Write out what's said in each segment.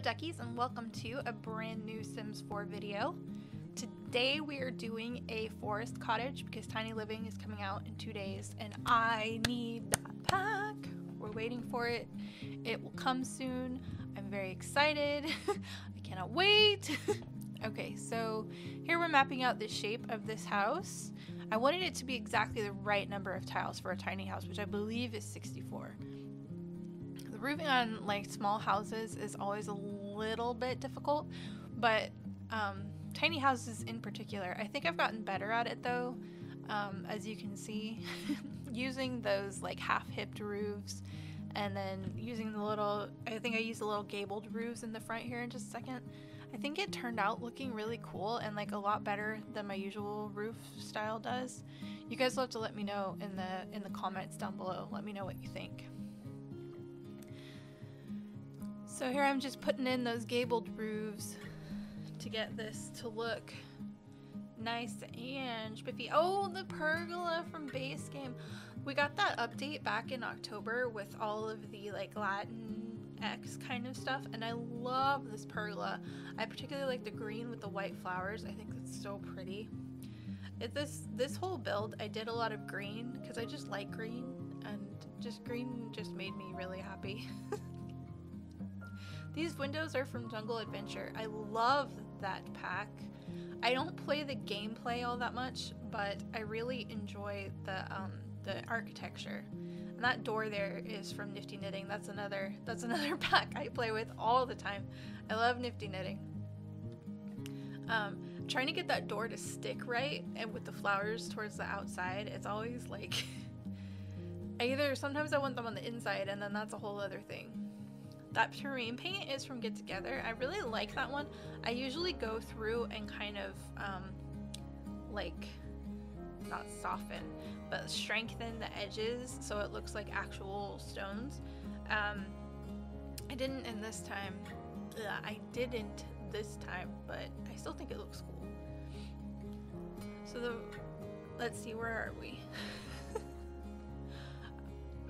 duckies, and welcome to a brand new Sims 4 video. Today we are doing a forest cottage because Tiny Living is coming out in 2 days and I need that pack. We're waiting for it. It will come soon. I'm very excited. I cannot wait. Okay, so here we're mapping out the shape of this house. I wanted it to be exactly the right number of tiles for a tiny house, which I believe is 64. The roofing on like small houses is always a little bit difficult, but tiny houses in particular, I think I've gotten better at it though. As you can see, using those like half-hipped roofs, and then using the little, I think I used the little gabled roofs in the front here in just a second. I think it turned out looking really cool and like a lot better than my usual roof style does. You guys will have to let me know in the comments down below. Let me know what you think. So here I'm just putting in those gabled roofs to get this to look nice and spiffy. Oh, the pergola from base game. We got that update back in October with all of the like Latin X kind of stuff, and I love this pergola. I particularly like the green with the white flowers. I think it's so pretty. This whole build, I did a lot of green because I just like green, and just green just made me really happy. These windows are from Jungle Adventure. I love that pack. I don't play the gameplay all that much, but I really enjoy the architecture. And that door there is from Nifty Knitting. That's another pack I play with all the time. I love Nifty Knitting. Trying to get that door to stick right and with the flowers towards the outside, it's always like sometimes I want them on the inside, and then that's a whole other thing. That terrain paint is from Get Together. I really like that one. I usually go through and kind of like, not soften, but strengthen the edges so it looks like actual stones. I didn't in this time. I didn't this time, but I still think it looks cool. So let's see, where are we?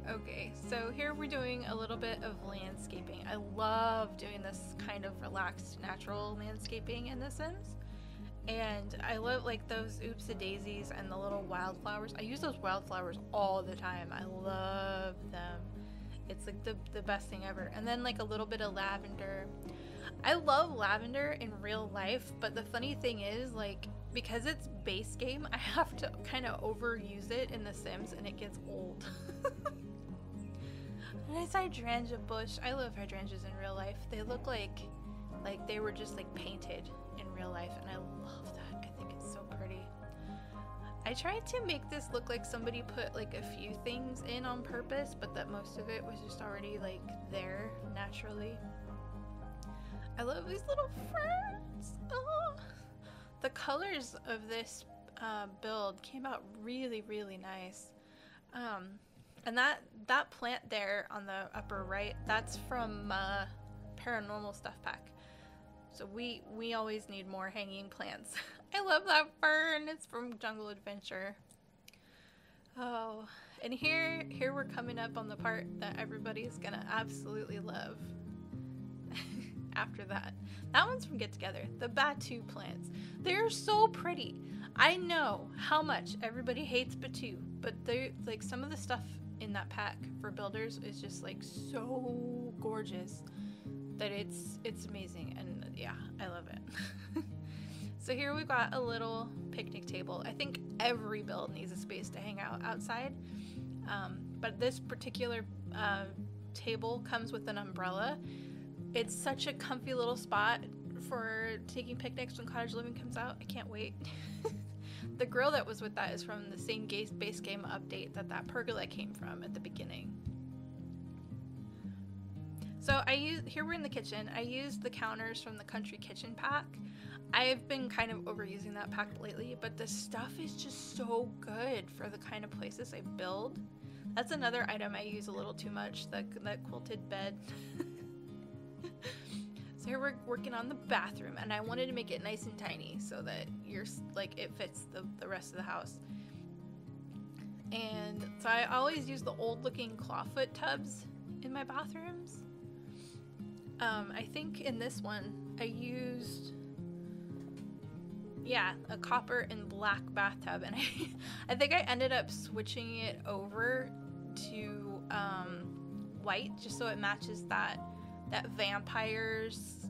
Okay, so here we're doing a little bit of landscaping. I love doing this kind of relaxed, natural landscaping in The Sims. And I love like those oopsie-daisies and the little wildflowers. I use those wildflowers all the time. I love them. It's like the best thing ever. And then like a little bit of lavender. I love lavender in real life, but the funny thing is, like, because it's base game, I have to kind of overuse it in The Sims and it gets old. Nice hydrangea bush. I love hydrangeas in real life. They look like they were just like painted in real life, and I love that. I think it's so pretty. I tried to make this look like somebody put like a few things in on purpose, but that most of it was just already like there naturally. I love these little ferns. Oh. The colors of this build came out really, really nice. And that plant there on the upper right, that's from Paranormal Stuff Pack. So we always need more hanging plants. I love that fern. It's from Jungle Adventure. Oh, and here we're coming up on the part that everybody's gonna absolutely love. After that one's from Get Together. The Batu plants. They're so pretty. I know how much everybody hates Batu, but they're like, some of the stuff in that pack for builders is just like so gorgeous that it's amazing, and yeah, I love it. So here we've got a little picnic table. I think every build needs a space to hang out outside, but this particular table comes with an umbrella. It's such a comfy little spot for taking picnics when Cottage Living comes out. I can't wait. The grill that was with that is from the same base game update that pergola came from at the beginning. So here we're in the kitchen. I used the counters from the Country Kitchen pack. I've been kind of overusing that pack lately, but the stuff is just so good for the kind of places I build. That's another item I use a little too much, that quilted bed. So here we're working on the bathroom, and I wanted to make it nice and tiny so that it fits the rest of the house. And so I always use the old looking clawfoot tubs in my bathrooms. I think in this one I used, yeah, a copper and black bathtub, and I think I ended up switching it over to white just so it matches that vampire's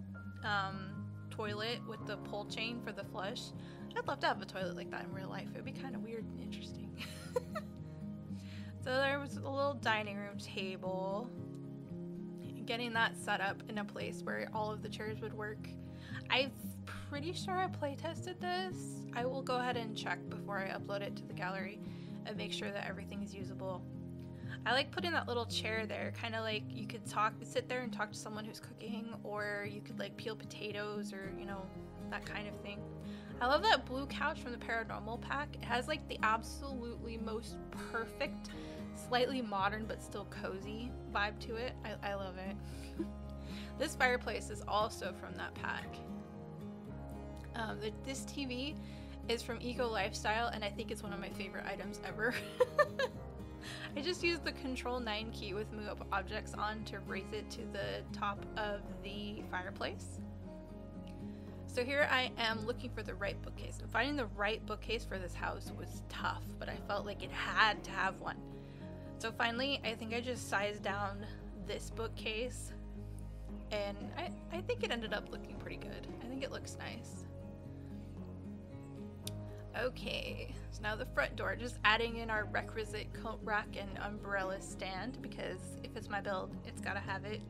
toilet with the pull chain for the flush. I'd love to have a toilet like that in real life. It would be kind of weird and interesting. So there was a little dining room table. Getting that set up in a place where all of the chairs would work. I'm pretty sure I play tested this. I will go ahead and check before I upload it to the gallery and make sure that everything is usable. I like putting that little chair there, kind of like you could sit there and talk to someone who's cooking, or you could like peel potatoes, or you know, that kind of thing. I love that blue couch from the Paranormal pack. It has like the absolutely most perfect, slightly modern but still cozy vibe to it. I love it. This fireplace is also from that pack. This TV is from Eco Lifestyle, and I think it's one of my favorite items ever. I just used the Control 9 key with Move Up Objects on to raise it to the top of the fireplace. So here I am looking for the right bookcase. And finding the right bookcase for this house was tough, but I felt like it had to have one. So finally, I think I just sized down this bookcase, and I think it ended up looking pretty good. I think it looks nice. Okay, so now the front door, just adding in our requisite coat rack and umbrella stand, because if it's my build, it's gotta have it.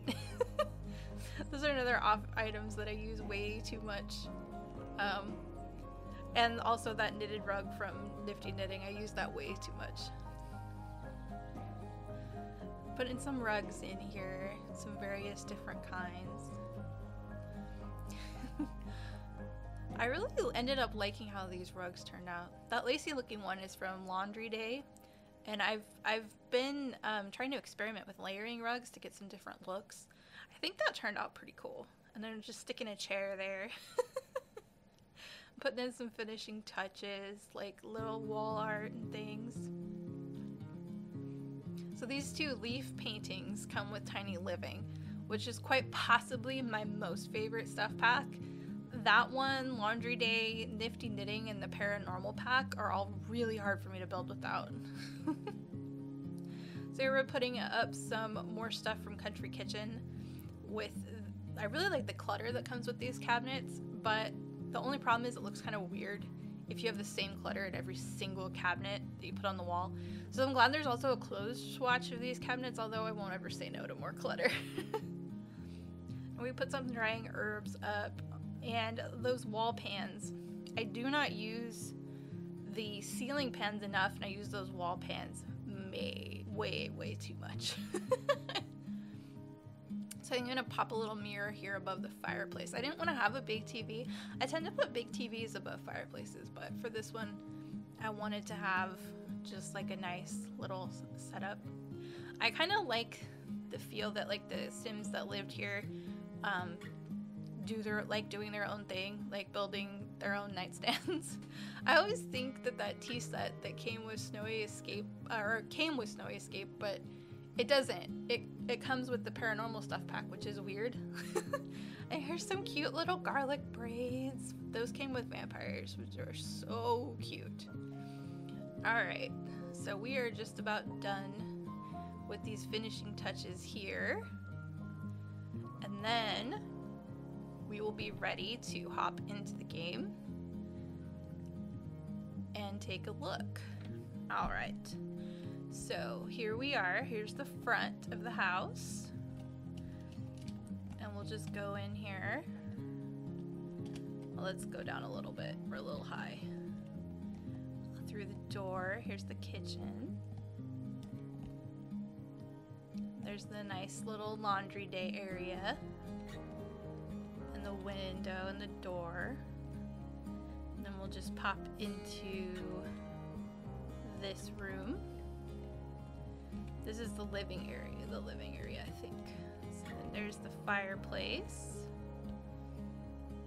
Those are another off items that I use way too much. And also that knitted rug from Nifty Knitting, I use that way too much. Putting some rugs in here, some various different kinds. I really ended up liking how these rugs turned out. That lacy looking one is from Laundry Day, and I've been trying to experiment with layering rugs to get some different looks. I think that turned out pretty cool. And then just sticking a chair there. Putting in some finishing touches, like little wall art and things. So these two leaf paintings come with Tiny Living, which is quite possibly my most favorite stuff pack. That one, Laundry Day, Nifty Knitting, and the Paranormal pack are all really hard for me to build without. So we're putting up some more stuff from Country Kitchen. I really like the clutter that comes with these cabinets, but the only problem is it looks kind of weird if you have the same clutter at every single cabinet that you put on the wall. So I'm glad there's also a closed swatch of these cabinets, although I won't ever say no to more clutter. And we put some drying herbs up, and those wall pans. I do not use the ceiling pans enough, and I use those wall pans way too much. So I'm gonna pop a little mirror here above the fireplace. I didn't want to have a big TV. I tend to put big TVs above fireplaces, but for this one, I wanted to have just like a nice little setup. I kind of like the feel that like the Sims that lived here doing their own thing, like building their own nightstands. I always think that tea set that came with Snowy Escape, but it doesn't. It comes with the Paranormal stuff pack, which is weird. And here's some cute little garlic braids. Those came with vampires, which are so cute. Alright, so we are just about done with these finishing touches here. And then we will be ready to hop into the game and take a look. Alright. So here we are. Here's the front of the house. And we'll just go in here. Well, let's go down a little bit. We're a little high. Through the door. Here's the kitchen. There's the nice little Laundry Day area. And the window and the door. And then we'll just pop into this room. This is the living area, I think. So then there's the fireplace.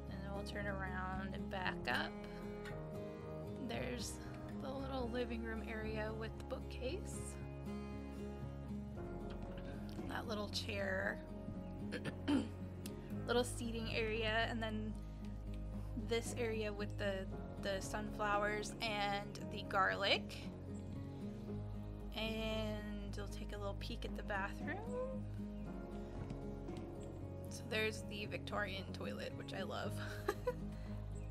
And then we'll turn around and back up. There's the little living room area with the bookcase. That little chair. little seating area, and then this area with the sunflowers and the garlic. And we'll take a little peek at the bathroom. So there's the Victorian toilet, which I love.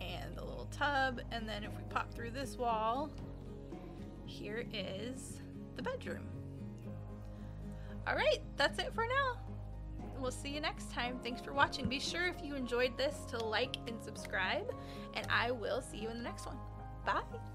And the little tub, and then if we pop through this wall, here is the bedroom. All right, that's it for now. We'll see you next time. Thanks for watching. Be sure if you enjoyed this to like and subscribe, and I will see you in the next one. Bye.